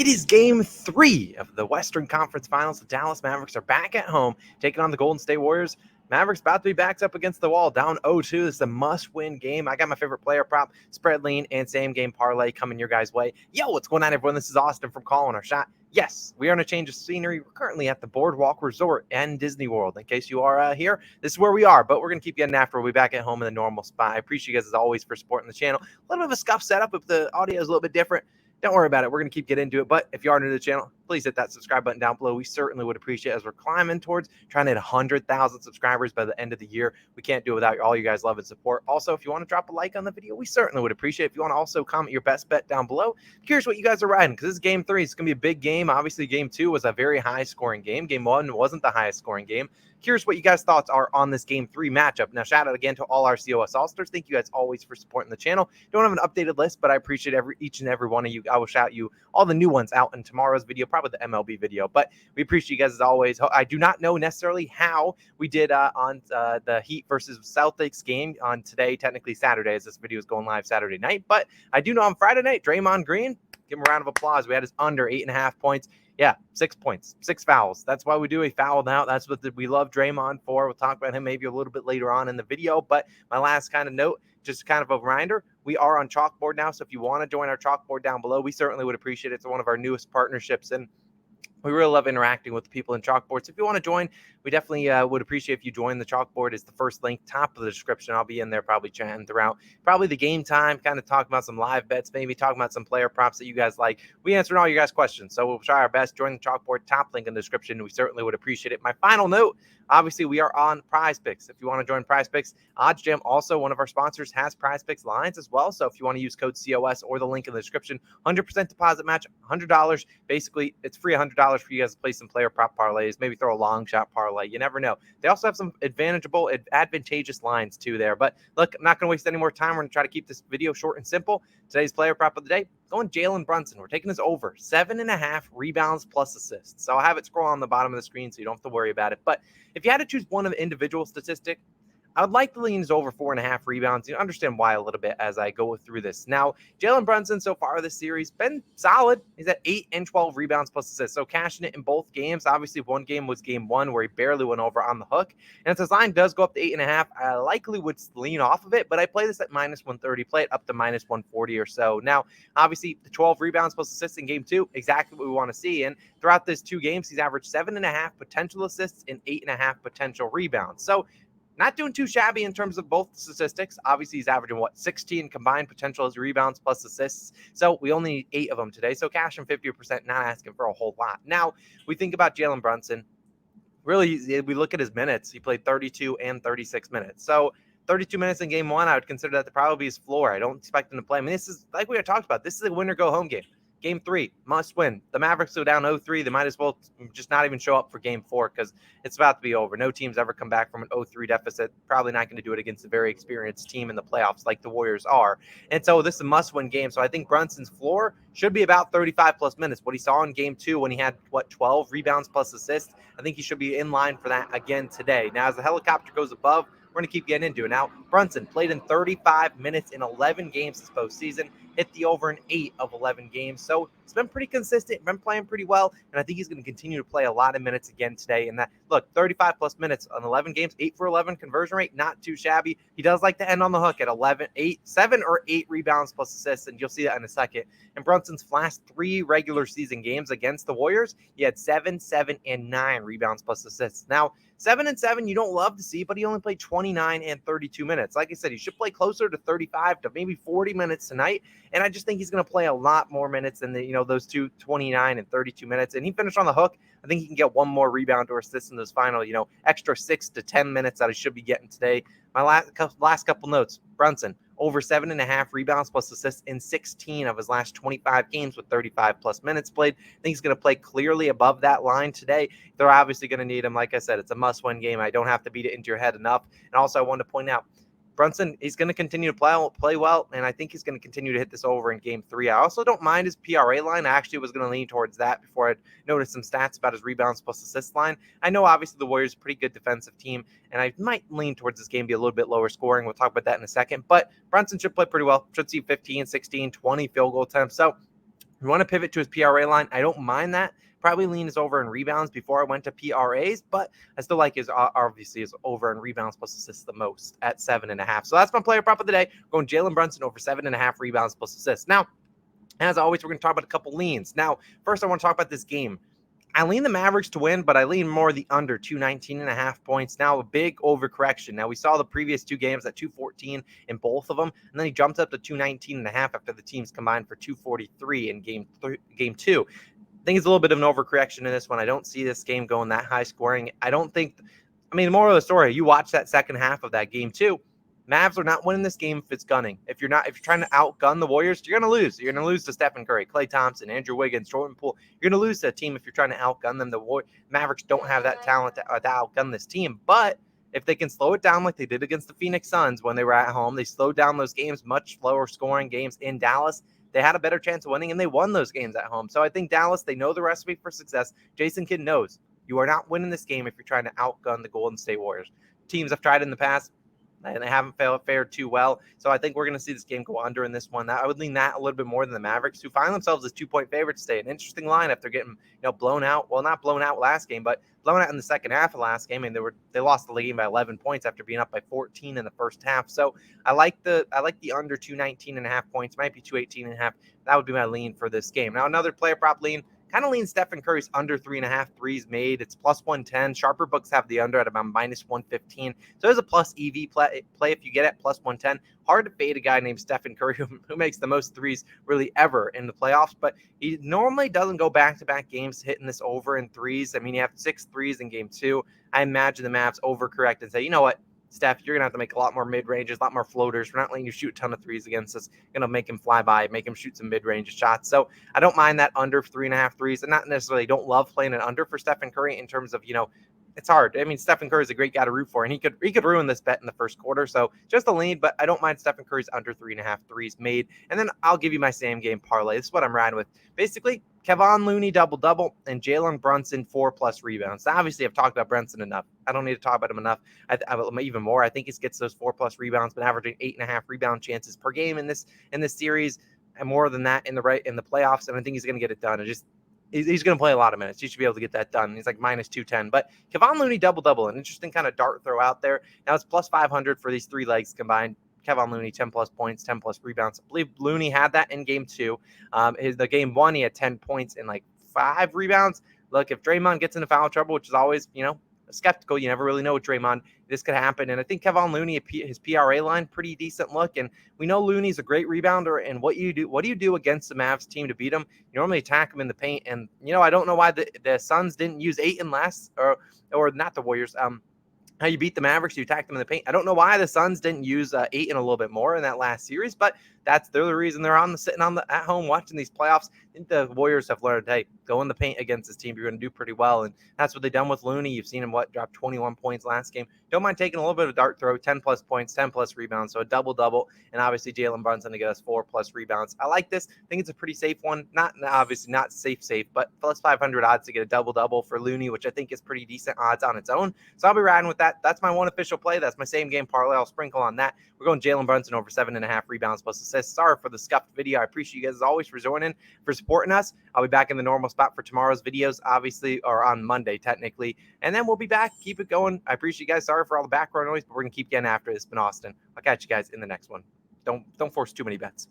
It is game 3 of the Western Conference Finals. The Dallas Mavericks are back at home, taking on the Golden State Warriors. Mavericks about to be backed up against the wall, down 0-2. This is a must-win game. I got my favorite player prop, spread lean, and same-game parlay coming your guys' way. Yo, what's going on, everyone? This is Austin from Calling Our Shot. Yes, we are on a change of scenery. We're currently at the Boardwalk Resort and Disney World. In case you are here, this is where we are, but we're going to keep getting after. We'll be back at home in the normal spot. I appreciate you guys, as always, for supporting the channel. A little bit of a scuff setup if the audio is a little bit different. Don't worry about it. We're going to keep getting into it. But if you are new to the channel, please hit that subscribe button down below. We certainly would appreciate it as we're climbing towards trying to hit 100,000 subscribers by the end of the year. We can't do it without all you guys' love and support. Also, if you want to drop a like on the video, we certainly would appreciate it. If you want to also comment your best bet down below, I'm curious what you guys are riding, because this is game 3. It's going to be a big game. Obviously, game 2 was a very high-scoring game. Game 1 wasn't the highest-scoring game. Curious what you guys' thoughts are on this game 3 matchup. Now, shout out again to all our COS All-Stars. Thank you guys always for supporting the channel. Don't have an updated list, but I appreciate each and every one of you. I will shout you all the new ones out in tomorrow's video, probably the MLB video. But we appreciate you guys as always. I do not know necessarily how we did on the Heat versus Celtics game on today, technically Saturday, as this video is going live Saturday night. But I do know on Friday night, Draymond Green, give him a round of applause. We had his under 8.5 points. Yeah, 6 points, 6 fouls. That's why we do a foul now. That's what we love Draymond for. We'll talk about him maybe a little bit later on in the video. But my last kind of note, just kind of a reminder, we are on Chalkboard now. So if you want to join our Chalkboard down below, we certainly would appreciate it. It's one of our newest partnerships, and we really love interacting with the people in Chalkboard. So if you want to join, we definitely would appreciate if you join the Chalkboard. It's the first link, top of the description. I'll be in there probably chatting throughout probably the game time, kind of talking about some live bets, maybe talking about some player props that you guys like. We answered all your guys' questions, so we'll try our best. Join the Chalkboard, top link in the description. We certainly would appreciate it. My final note, obviously, we are on PrizePicks. If you want to join PrizePicks, OddsJam, also one of our sponsors, has PrizePicks lines as well. So if you want to use code COS or the link in the description, 100% deposit match, $100. Basically, it's free $100 for you guys to play some player prop parlays, maybe throw a long shot parlay. You never know. They also have some advantageous lines too there. But look, I'm not going to waste any more time. We're going to try to keep this video short and simple. Today's player prop of the day, going Jalen Brunson. We're taking this over 7.5 rebounds plus assists. So I'll have it scroll on the bottom of the screen so you don't have to worry about it. But if you had to choose one of the individual statistic, I would like to lean over 4.5 rebounds. You understand why a little bit as I go through this. Now, Jalen Brunson so far this series been solid. He's at 8 and 12 rebounds plus assists. So cashing it in both games. Obviously, one game was game 1 where he barely went over on the hook. And if his line does go up to 8.5, I likely would lean off of it. But I play this at -130, play it up to -140 or so. Now, obviously, the 12 rebounds plus assists in game 2, exactly what we want to see. And throughout these 2 games, he's averaged 7.5 potential assists and 8.5 potential rebounds. So not doing too shabby in terms of both statistics. Obviously, he's averaging, 16 combined potential as rebounds plus assists. So we only need 8 of them today. So cash him 50%, not asking for a whole lot. Now, we think about Jalen Brunson. Really, we look at his minutes. He played 32 and 36 minutes. So 32 minutes in game 1, I would consider that to probably be his floor. I don't expect him to play. I mean, this is, like we were talked about, this is a winner-go-home game. Game 3, must win. The Mavericks go down 0-3. They might as well just not even show up for game 4 because it's about to be over. No team's ever come back from an 0-3 deficit. Probably not going to do it against a very experienced team in the playoffs like the Warriors are. And so this is a must-win game. So I think Brunson's floor should be about 35-plus minutes. What he saw in game 2 when he had, 12 rebounds plus assists, I think he should be in line for that again today. Now, as the helicopter goes above, we're going to keep getting into it. Now, Brunson played in 35 minutes in 11 games this postseason, hit the over in 8 of 11 games. So it's been pretty consistent, been playing pretty well, and I think he's going to continue to play a lot of minutes again today. And that, look, 35-plus minutes on 11 games, 8 for 11 conversion rate, not too shabby. He does like to end on the hook at 7 or 8 rebounds plus assists, and you'll see that in a second. In Brunson's last 3 regular season games against the Warriors, he had 7, 7, and 9 rebounds plus assists. Now, 7 and 7, you don't love to see, but he only played 29 and 32 minutes. Like I said, he should play closer to 35 to maybe 40 minutes tonight. And I just think he's going to play a lot more minutes than those 29 and 32 minutes. And he finished on the hook. I think he can get one more rebound or assist in those final, extra 6 to 10 minutes that he should be getting today. My last couple notes, Brunson, over 7.5 rebounds plus assists in 16 of his last 25 games with 35-plus minutes played. I think he's going to play clearly above that line today. They're obviously going to need him. Like I said, it's a must-win game. I don't have to beat it into your head enough. And also, I wanted to point out, Brunson, he's going to continue to play well, and I think he's going to continue to hit this over in game 3. I also don't mind his PRA line. I actually was going to lean towards that before I noticed some stats about his rebounds plus assist line. I know, obviously, the Warriors are a pretty good defensive team, and I might lean towards this game be a little bit lower scoring. We'll talk about that in a second, but Brunson should play pretty well. Should see 15, 16, 20 field goal attempts. So you want to pivot to his PRA line, I don't mind that. Probably lean his over in rebounds before I went to PRAs, but I still like his obviously his over in rebounds plus assists the most at 7.5. So that's my player prop of the day. Going Jalen Brunson over 7.5 rebounds plus assists. Now, as always, we're going to talk about a couple leans. Now, first I want to talk about this game. I lean the Mavericks to win, but I lean more the under 219.5 points. Now a big overcorrection. Now we saw the previous two games at 214 in both of them, and then he jumped up to 219.5 after the teams combined for 243 in game two. I think it's a little bit of an overcorrection in this one. I don't see this game going that high scoring. I mean, the moral of the story, you watch that second half of that game too. Mavs are not winning this game if it's gunning. If you're trying to outgun the Warriors, you're going to lose. You're going to lose to Stephen Curry, Klay Thompson, Andrew Wiggins, Jordan Poole. You're going to lose to a team if you're trying to outgun them. The Mavericks don't have that talent to outgun this team. But if they can slow it down like they did against the Phoenix Suns when they were at home, they slowed down those games, much lower scoring games in Dallas. They had a better chance of winning, and they won those games at home. So I think Dallas, they know the recipe for success. Jason Kidd knows you are not winning this game if you're trying to outgun the Golden State Warriors. Teams have tried in the past, and they haven't fared too well. So I think we're going to see this game go under in this one. I would lean that a little bit more than the Mavericks, who find themselves as 2-point favorites today. An interesting line if they're getting blown out. Well, not blown out last game, but blown out in the second half of last game. And they lost the game by 11 points after being up by 14 in the first half. So I like the under 219.5 points. Might be 218.5. That would be my lean for this game. Now another player prop lean. Kind of lean Stephen Curry's under 3.5 threes made. It's plus 110. Sharper books have the under at about minus 115. So there's a plus EV play if you get it plus 110. Hard to fade a guy named Stephen Curry who makes the most threes really ever in the playoffs, but he normally doesn't go back-to-back games hitting this over in threes. I mean, you have 6 threes in game 2. I imagine the Mavs overcorrect and say, you know what? Steph, you're going to have to make a lot more mid-ranges, a lot more floaters. We're not letting you shoot a ton of threes against us. Going to make him fly by, make him shoot some mid-range shots. So I don't mind that under 3.5 threes. And not necessarily don't love playing an under for Stephen Curry in terms of, it's hard. I mean, Stephen Curry is a great guy to root for, and he could ruin this bet in the first quarter. So just a lean, but I don't mind Stephen Curry's under 3.5 threes made. And then I'll give you my same game parlay. This is what I'm riding with. Basically, Kevon Looney double-double and Jalen Brunson 4+ rebounds. Now, obviously, I've talked about Brunson enough. I don't need to talk about him enough. Even more. I think he gets those 4+ rebounds, but averaging 8.5 rebound chances per game in this series, and more than that in the playoffs. And I think he's going to get it done. He's going to play a lot of minutes. He should be able to get that done. He's like minus 210. But Kevon Looney double-double, an interesting kind of dart throw out there. Now it's plus 500 for these 3 legs combined. Kevon Looney, 10+ points, 10+ rebounds. I believe Looney had that in game 2. The game 1, he had 10 points and like 5 rebounds. Look, if Draymond gets into foul trouble, which is always, skeptical, you never really know with Draymond, this could happen. And I think Kevon Looney, his PRA line, pretty decent look. And we know Looney's a great rebounder. And what do you do against the Mavs team to beat him? You normally attack him in the paint. And, I don't know why the Suns didn't use Ayton last, or not the Warriors. How you beat the Mavericks, you attack them in the paint. I don't know why the Suns didn't use Ayton a little bit more in that last series, but they're the reason they're sitting at home watching these playoffs. I think the Warriors have learned, hey, go in the paint against this team. You're going to do pretty well, and that's what they've done with Looney. You've seen him drop 21 points last game. Don't mind taking a little bit of dart throw, 10+ points, 10+ rebounds, so a double-double, and obviously Jalen Brunson to get us 4+ rebounds. I like this. I think it's a pretty safe one. Obviously not safe, but plus 500 odds to get a double-double for Looney, which I think is pretty decent odds on its own. So I'll be riding with that. That's my one official play. That's my same game parlay. I'll sprinkle on that. We're going Jalen Brunson over 7.5 rebounds plus assists. Sorry for the scuffed video. I appreciate you guys as always for joining, for supporting us. I'll be back in the normal spot for tomorrow's videos, obviously, or on Monday, technically. And then we'll be back. Keep it going. I appreciate you guys. Sorry for all the background noise, but we're going to keep getting after it. It's been Austin. I'll catch you guys in the next one. Don't force too many bets.